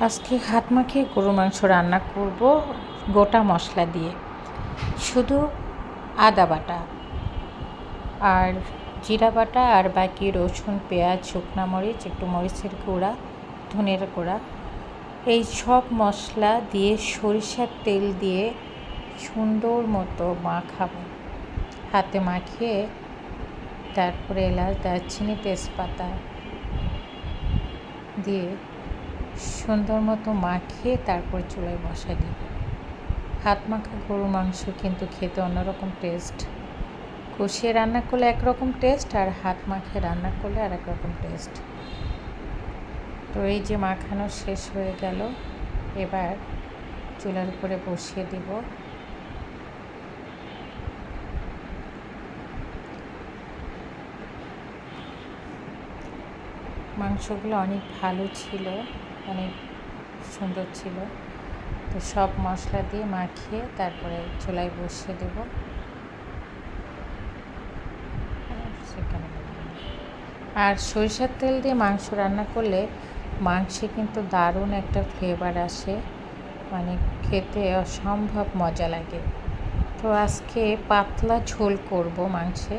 আজকে হাত মাখিয়ে গরুর মাংস রান্না করব গোটা মশলা দিয়ে। শুধু আদা বাটা আর জিরা বাটা আর বাকি রসুন, পেঁয়াজ, শুকনো মরিচ, একটু মরিচের গুঁড়া, ধনের গুঁড়া, এই সব মশলা দিয়ে সরিষার তেল দিয়ে সুন্দর মতো মাখাবো। হাতে মাখিয়ে তারপরে এলাচ, দারচিনি, তেজপাতা দিয়ে সুন্দর মতো মাখিয়ে তারপর চুলায় বসাই দিব। হাত মাখা গরুর মাংস কিন্তু খেতে অন্যরকম টেস্ট। কষিয়ে রান্না করলে একরকম টেস্ট, আর হাত মাখিয়ে রান্না করলে আর একরকম টেস্ট। তো এই যে মাখানো শেষ হয়ে গেল, এবার চুলার উপরে বসিয়ে দিব। মাংসগুলো অনেক ভালো ছিল, অনেক সুন্দর ছিল। তো সব মশলা দিয়ে মাখিয়ে তারপরে চুলায় বসিয়ে দেব। আর সরিষার তেল দিয়ে মাংস রান্না করলে মাংসে কিন্তু দারুণ একটা ফ্লেভার আসে, মানে খেতে অসম্ভব মজা লাগে। তো আজকে পাতলা ঝোল করব মাংসে।